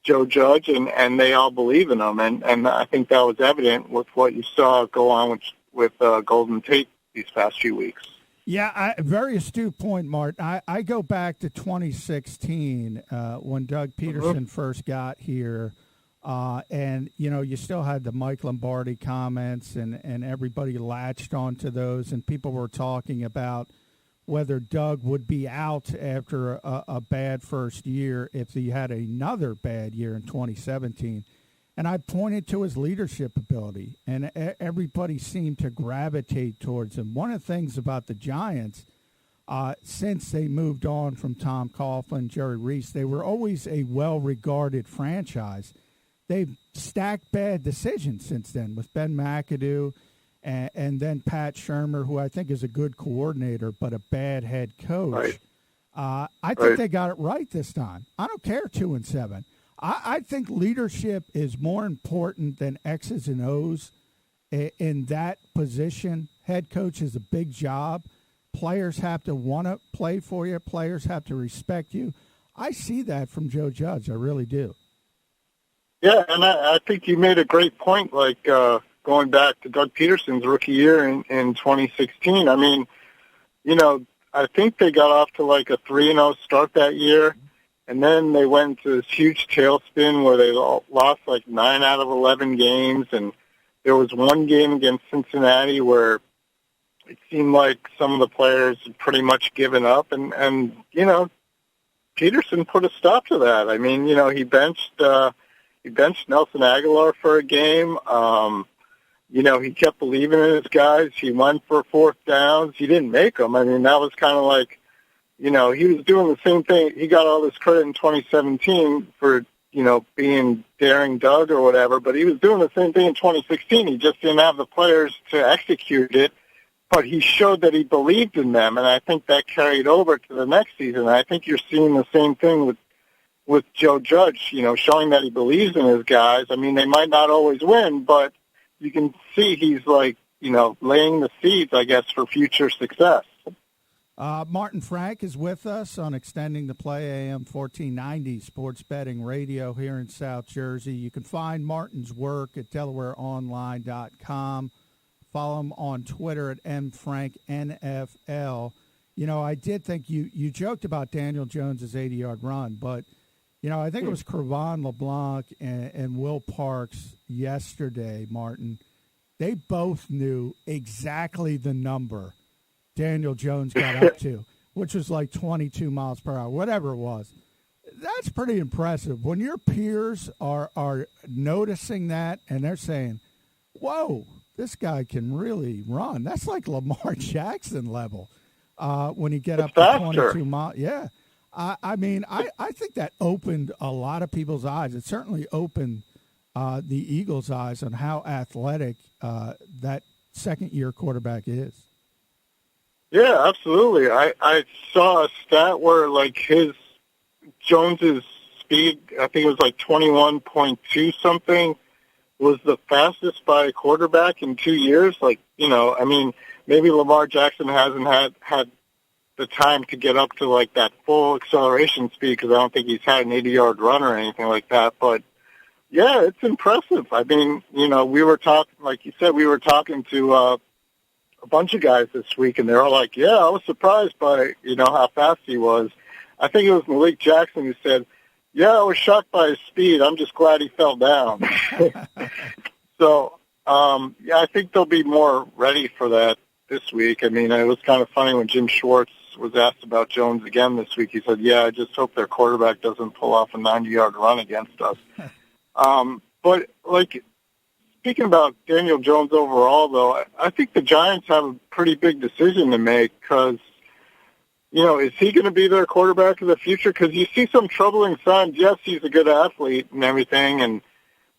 Joe Judge, and they all believe in him. And I think that was evident with what you saw go on with Golden Tate these past few weeks. Yeah, very astute point, Mart. I go back to 2016 when Doug Peterson first got here, and, you still had the Mike Lombardi comments, and everybody latched onto those, and people were talking about whether Doug would be out after a bad first year if he had another bad year in 2017. And I pointed to his leadership ability, and everybody seemed to gravitate towards him. One of the things about the Giants, since they moved on from Tom Coughlin, Jerry Reese, they were always a well-regarded franchise. They've stacked bad decisions since then with Ben McAdoo and then Pat Shurmur, who I think is a good coordinator but a bad head coach. Right. I think they got it right this time. I don't care 2-7. I think leadership is more important than X's and O's in that position. Head coach is a big job. Players have to want to play for you. Players have to respect you. I see that from Joe Judge. I really do. Yeah, and I think you made a great point, like going back to Doug Peterson's rookie year in 2016. I mean, I think they got off to like a 3-0 start that year. And then they went into this huge tailspin where they lost like 9 out of 11 games. And there was one game against Cincinnati where it seemed like some of the players had pretty much given up. And Peterson put a stop to that. I mean, he benched Nelson Aguilar for a game. He kept believing in his guys. He went for fourth downs. He didn't make them. I mean, that was kind of like, he was doing the same thing. He got all this credit in 2017 for, being daring Doug or whatever, but he was doing the same thing in 2016. He just didn't have the players to execute it, but he showed that he believed in them, and I think that carried over to the next season. I think you're seeing the same thing with Joe Judge, showing that he believes in his guys. I mean, they might not always win, but you can see he's like, laying the seeds, I guess, for future success. Martin Frank is with us on Extending the Play, AM 1490 Sports Betting Radio here in South Jersey. You can find Martin's work at DelawareOnline.com. Follow him on Twitter at MFrankNFL. I did think you joked about Daniel Jones's 80-yard run, but, I think it was Crevan LeBlanc and Will Parks yesterday, Martin. They both knew exactly the number Daniel Jones got up to, which was like 22 miles per hour, whatever it was. That's pretty impressive. When your peers are noticing that and they're saying, whoa, this guy can really run. That's like Lamar Jackson level when you get up to 22 miles. Yeah. I think that opened a lot of people's eyes. It certainly opened the Eagles' eyes on how athletic that second-year quarterback is. Yeah, absolutely. I saw a stat where, like, Jones's speed, I think it was like 21.2 something, was the fastest by a quarterback in 2 years. Like, maybe Lamar Jackson hasn't had the time to get up to, like, that full acceleration speed because I don't think he's had an 80-yard run or anything like that. But, yeah, it's impressive. I mean, we were talking, like you said, we were talking to a bunch of guys this week, and they were like, yeah, I was surprised by, how fast he was. I think it was Malik Jackson who said, yeah, I was shocked by his speed. I'm just glad he fell down. So, I think they'll be more ready for that this week. I mean, it was kind of funny when Jim Schwartz was asked about Jones again this week. He said, yeah, I just hope their quarterback doesn't pull off a 90-yard run against us. But, like, speaking about Daniel Jones overall, though, I think the Giants have a pretty big decision to make because, is he going to be their quarterback of the future? Because you see some troubling signs. Yes, he's a good athlete and everything, and,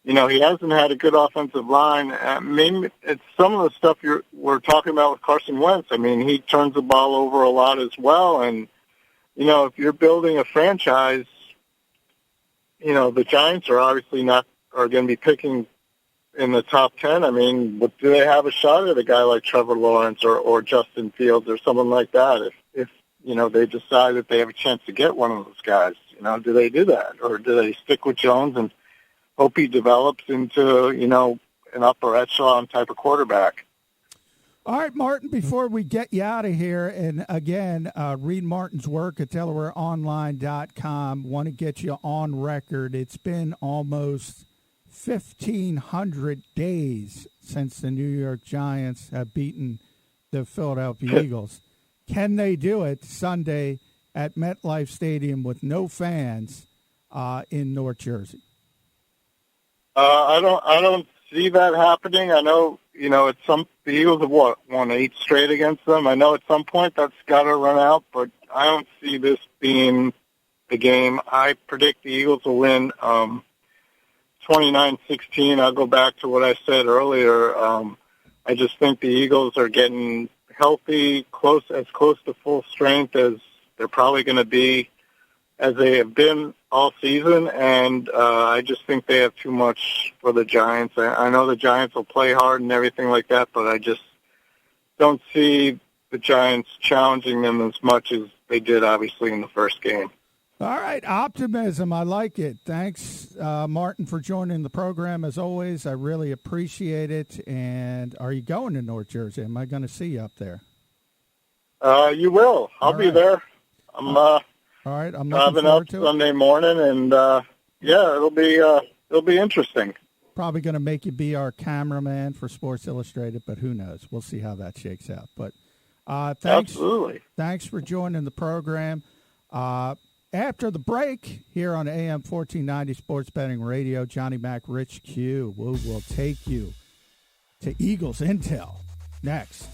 he hasn't had a good offensive line. Maybe it's some of the stuff we're talking about with Carson Wentz. I mean, he turns the ball over a lot as well, and, if you're building a franchise, the Giants are obviously are going to be picking in the top 10. I mean, do they have a shot at a guy like Trevor Lawrence or Justin Fields or someone like that? If they decide that they have a chance to get one of those guys, do they do that? Or do they stick with Jones and hope he develops into, an upper echelon type of quarterback? All right, Martin, before we get you out of here, and again, read Martin's work at DelawareOnline.com. Want to get you on record. It's been almost 1,500 days since the New York Giants have beaten the Philadelphia Eagles. Can they do it Sunday at MetLife Stadium with no fans in North Jersey? I don't see that happening. I know, the Eagles have won 8 straight against them. I know at some point that's got to run out, but I don't see this being the game. I predict the Eagles will win 29-16. I'll go back to what I said earlier. I just think the Eagles are getting healthy, as close to full strength as they're probably going to be, as they have been all season, and I just think they have too much for the Giants. I know the Giants will play hard and everything like that, but I just don't see the Giants challenging them as much as they did, obviously, in the first game. All right, optimism. I like it. Thanks, Martin, for joining the program. As always, I really appreciate it. And are you going to North Jersey? Am I going to see you up there? You will. I'll be there. All right, I'm looking driving forward up to it. Sunday morning, and it'll be interesting. Probably going to make you be our cameraman for Sports Illustrated, but who knows? We'll see how that shakes out. But thanks, absolutely. Thanks for joining the program. After the break, here on AM 1490 Sports Betting Radio, Johnny Mac, Rich Q will take you to Eagles Intel next.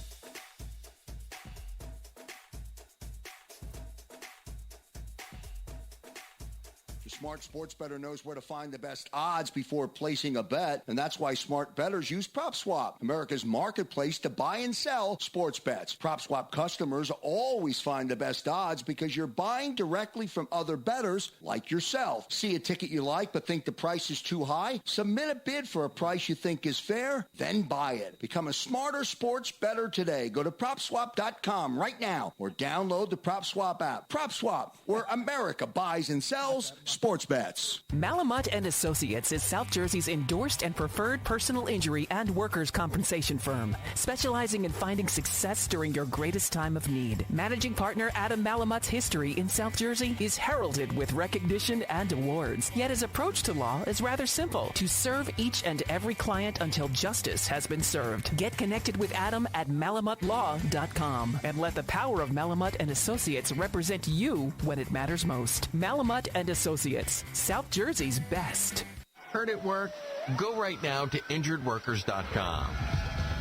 Smart sports bettor knows where to find the best odds before placing a bet, and that's why smart bettors use PropSwap, America's marketplace to buy and sell sports bets. PropSwap customers always find the best odds because you're buying directly from other bettors like yourself. See a ticket you like but think the price is too high? Submit a bid for a price you think is fair, then buy it. Become a smarter sports bettor today. Go to PropSwap.com right now or download the PropSwap app. PropSwap, where America buys and sells sports bets. Malamut and Associates is South Jersey's endorsed and preferred personal injury and workers' compensation firm, specializing in finding success during your greatest time of need. Managing partner Adam Malamut's history in South Jersey is heralded with recognition and awards. Yet his approach to law is rather simple: to serve each and every client until justice has been served. Get connected with Adam at malamutlaw.com and let the power of Malamut and Associates represent you when it matters most. Malamut and Associates, South Jersey's best. Heard it work? Go right now to injuredworkers.com.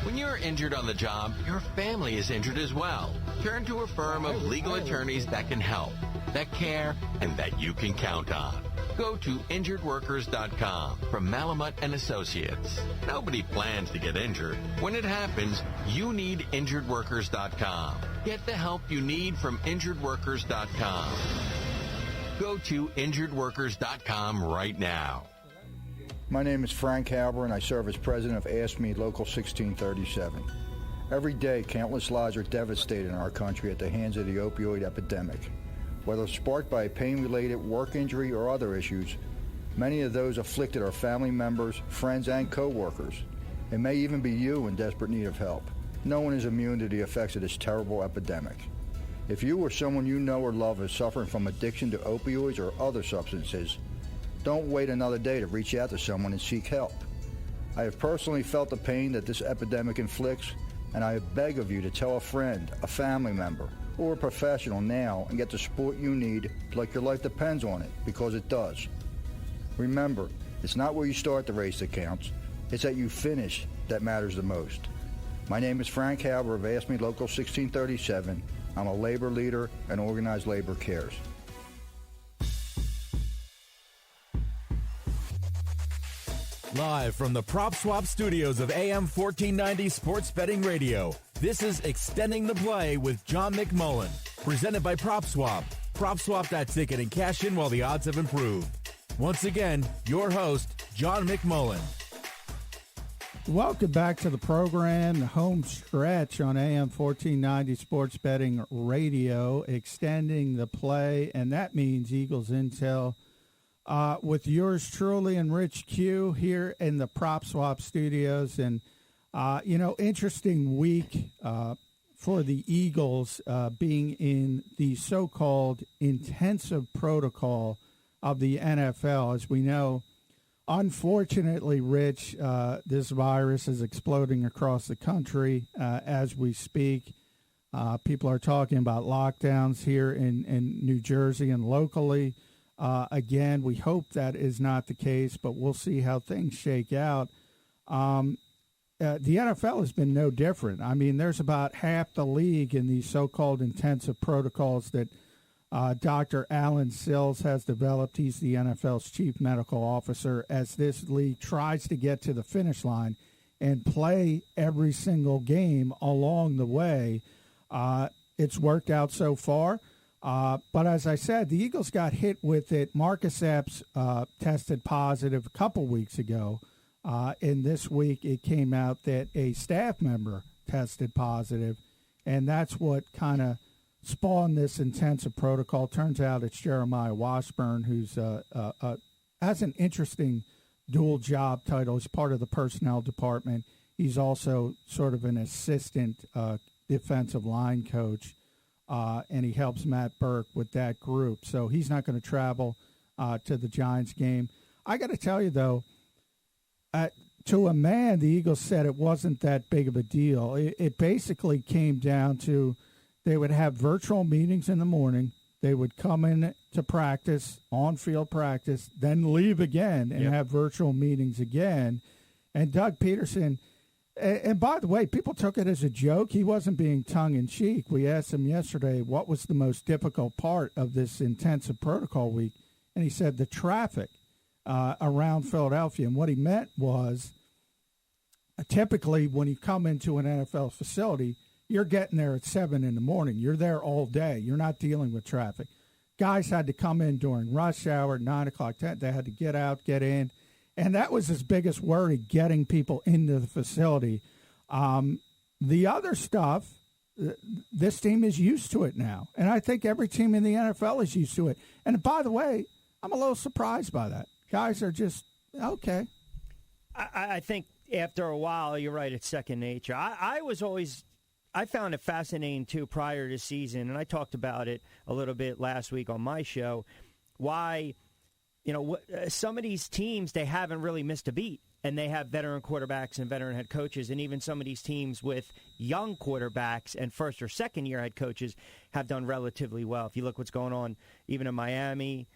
When you're injured on the job, your family is injured as well. Turn to a firm of legal attorneys that can help, that care, and that you can count on. Go to injuredworkers.com from Malamut and Associates. Nobody plans to get injured. When it happens, you need injuredworkers.com. Get the help you need from injuredworkers.com. Go to injuredworkers.com right now. My name is Frank Halber, and I serve as president of Ask Me Local 1637. Every day, countless lives are devastated in our country at the hands of the opioid epidemic. Whether sparked by a pain-related work injury or other issues, many of those afflicted are family members, friends, and co-workers. It may even be you in desperate need of help. No one is immune to the effects of this terrible epidemic. If you or someone you know or love is suffering from addiction to opioids or other substances, don't wait another day to reach out to someone and seek help. I have personally felt the pain that this epidemic inflicts, and I beg of you to tell a friend, a family member, or a professional now and get the support you need like your life depends on it, because it does. Remember, it's not where you start the race that counts, it's that you finish that matters the most. My name is Frank Halber of Ask Me Local 1637. I'm a labor leader, and organized labor cares. Live from the PropSwap studios of AM 1490 Sports Betting Radio, this is Extending the Play with John McMullen, presented by PropSwap. PropSwap that ticket and cash in while the odds have improved. Once again, your host, John McMullen. Welcome back to the program, the home stretch on AM 1490 Sports Betting Radio, extending the play, and that means Eagles Intel with yours truly and Rich Q here in the PropSwap studios. And Interesting week for the Eagles being in the so-called intensive protocol of the NFL. As we know, unfortunately, Rich, this virus is exploding across the country as we speak. People are talking about lockdowns here in New Jersey and locally. Again, we hope that is not the case, but we'll see how things shake out. The NFL has been no different. I mean, there's about half the league in these so-called intensive protocols that Dr. Alan Sills has developed. He's the NFL's chief medical officer as this league tries to get to the finish line and play every single game along the way. It's worked out so far. But as I said, the Eagles got hit with it. Marcus Epps tested positive a couple weeks ago. And this week it came out that a staff member tested positive, and that's what kind of spawned this intensive protocol. Turns out it's Jeremiah Washburn, who's has an interesting dual job title. He's part of the personnel department. He's also sort of an assistant defensive line coach, and he helps Matt Burke with that group. So he's not going to travel to the Giants game. I got to tell you, though, to a man, the Eagles said it wasn't that big of a deal. It basically came down to they would have virtual meetings in the morning. They would come in to practice, on-field practice, then leave again and have virtual meetings again. And Doug Peterson, and by the way, people took it as a joke. He wasn't being tongue-in-cheek. We asked him yesterday what was the most difficult part of this intensive protocol week, and he said the traffic around Philadelphia. And what he meant was typically when you come into an NFL facility, you're getting there at 7 in the morning. You're there all day. You're not dealing with traffic. Guys had to come in during rush hour, 9 o'clock, 10. They had to get out, get in. And that was his biggest worry, getting people into the facility. The other stuff, this team is used to it now. And I think every team in the NFL is used to it. And by the way, I'm a little surprised by that. Guys are just, okay. I think after a while, you're right, it's second nature. I found it fascinating, too, prior to season, and I talked about it a little bit last week on my show, why, some of these teams, they haven't really missed a beat, and they have veteran quarterbacks and veteran head coaches, and even some of these teams with young quarterbacks and first- or second-year head coaches have done relatively well. If you look what's going on even in Miami,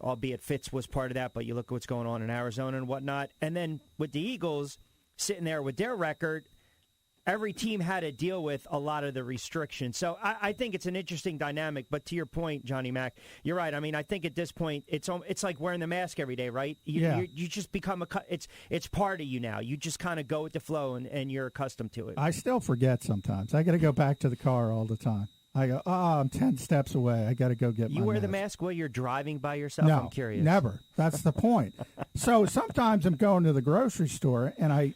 albeit Fitz was part of that, but you look at what's going on in Arizona and whatnot. And then with the Eagles sitting there with their record, every team had to deal with a lot of the restrictions. So I think it's an interesting dynamic. But to your point, Johnny Mac, you're right. I mean, I think at this point, it's like wearing the mask every day, right? You just become it's part of you now. You just kind of go with the flow, and you're accustomed to it. I still forget sometimes. I got to go back to the car all the time. I go, I'm 10 steps away. I got to go get my You wear mask. the mask while you're driving by yourself? No, I'm curious. Never. That's the point. So sometimes I'm going to the grocery store, and I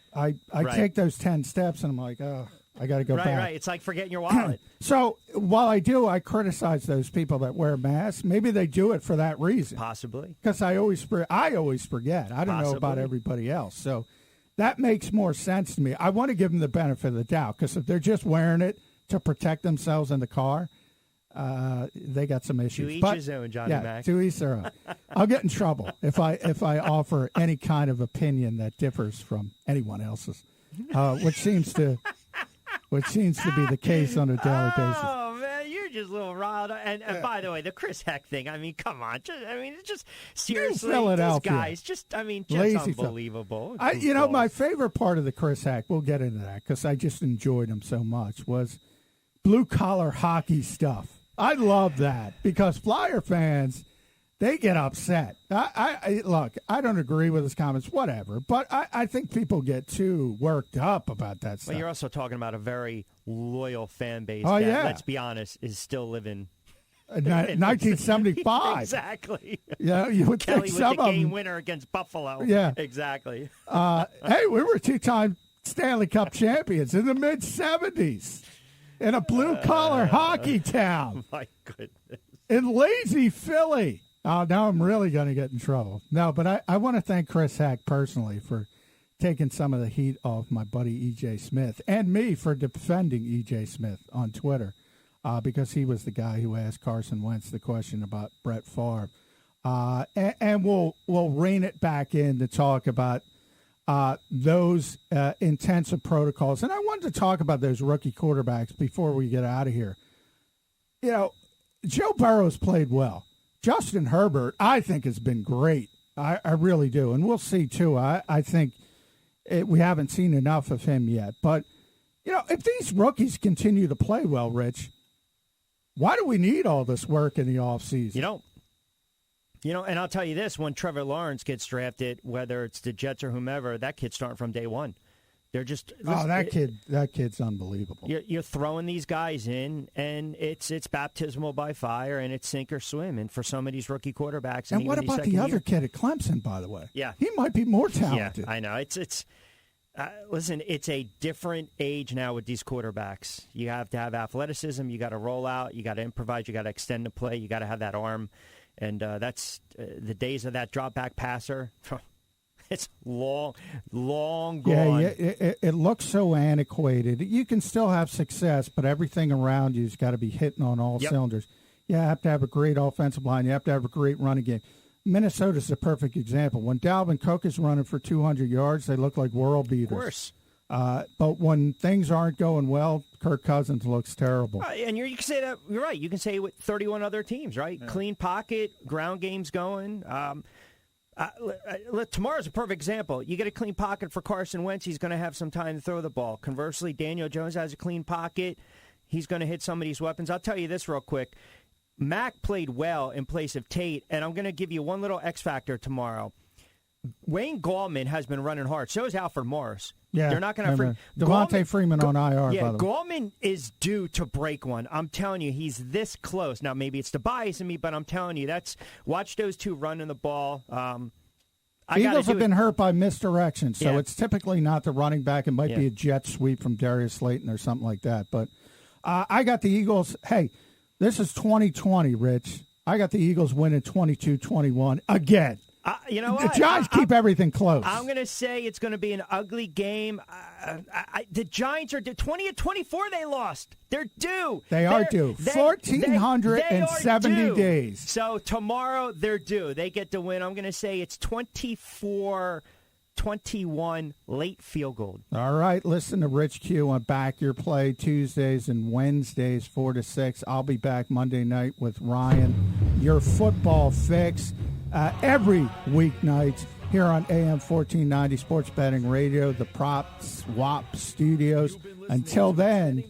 take those 10 steps, and I'm like, oh, I got to go back. Right. It's like forgetting your wallet. So while I do, I criticize those people that wear masks. Maybe they do it for that reason. Possibly. Because I always forget. I don't know about everybody else. So that makes more sense to me. I want to give them the benefit of the doubt, because if they're just wearing it to protect themselves in the car, they got some issues. To each his own, Johnny Mac. To each their own. I'll get in trouble if I offer any kind of opinion that differs from anyone else's, which seems to be the case on a daily basis. Oh man, you're just a little riled up. And by the way, the Chris Heck thing. I mean, come on. It's just seriously, these guys. Just Lazy unbelievable. My favorite part of the Chris Heck, we'll get into that because I just enjoyed him so much, was blue collar hockey stuff. I love that because Flyer fans, they get upset. Look, I don't agree with his comments, whatever, but I think people get too worked up about that stuff. Well, you're also talking about a very loyal fan base that, let's be honest, is still living 1975. Exactly. Yeah, you would Kelly think was some the of game them, winner against Buffalo. Yeah. Exactly. Hey, we were 2-time Stanley Cup champions in the mid-'70s. In a blue-collar hockey town. My goodness. In lazy Philly. Oh, now I'm really going to get in trouble. No, but I want to thank Chris Heck personally for taking some of the heat off my buddy E.J. Smith and me for defending E.J. Smith on Twitter because he was the guy who asked Carson Wentz the question about Brett Favre. And we'll rein it back in to talk about those intensive protocols. And I wanted to talk about those rookie quarterbacks before we get out of here. You know, Joe Burrow's played well. Justin Herbert, I think, has been great. I really do. And we'll see, too. I think we haven't seen enough of him yet. But, you know, if these rookies continue to play well, Rich, why do we need all this work in the offseason? You know, and I'll tell you this, when Trevor Lawrence gets drafted, whether it's the Jets or whomever, that kid's starting from day one. They're just that kid's unbelievable. You're throwing these guys in, and it's baptismal by fire, and it's sink or swim. And for some of these rookie quarterbacks, and what about the other kid at Clemson? By the way, yeah, he might be more talented. Yeah, I know. Listen, it's a different age now with these quarterbacks. You have to have athleticism. You got to roll out. You got to improvise. You got to extend the play. You got to have that arm, and that's the days of that drop back passer. It's long gone. Yeah, it looks so antiquated. You can still have success, but everything around you's got to be hitting on all cylinders. You have to have a great offensive line. You have to have a great running game. Minnesota's a perfect example. When Dalvin Cook is running for 200 yards, they look like world beaters. Of course. But when things aren't going well, Kirk Cousins looks terrible. And you can say that. You're right. You can say it with 31 other teams, right? Yeah. Clean pocket, ground game's going. Tomorrow's a perfect example. You get a clean pocket for Carson Wentz, he's going to have some time to throw the ball. Conversely, Daniel Jones has a clean pocket. He's going to hit some of these weapons. I'll tell you this real quick. Mac played well in place of Tate, and I'm going to give you one little X factor tomorrow. Wayne Gallman has been running hard. So is Alfred Morris. Yeah, they're not going to Devontae Freeman on IR. Yeah, by the way. Gallman is due to break one. I'm telling you, he's this close. Now, maybe it's the bias in me, but I'm telling you, watch those two running the ball. Eagles have been hurt by misdirection, so it's typically not the running back. It might be a jet sweep from Darius Slayton or something like that. But I got the Eagles. Hey, this is 2020, Rich. I got the Eagles winning 22-21 again. You know what? The Giants keep everything close. I'm going to say it's going to be an ugly game. The Giants are due. 20-24 they lost. They're due. They are due. 1,470 days. So tomorrow they're due. They get the win. I'm going to say it's 24-21 late field goal. All right. Listen to Rich Q on Back Your Play Tuesdays and Wednesdays 4 to 6. I'll be back Monday night with Ryan. Your football fix. Every weeknight here on AM 1490 Sports Betting Radio, the Prop Swap Studios. Until then,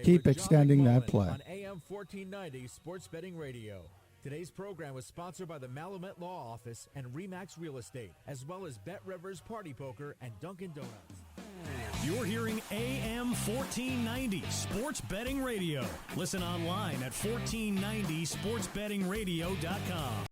keep extending that play. On AM 1490 Sports Betting Radio. Today's program was sponsored by the Malamut Law Office and Remax Real Estate, as well as Bet Rivers Party Poker and Dunkin' Donuts. You're hearing AM 1490 Sports Betting Radio. Listen online at 1490sportsbettingradio.com.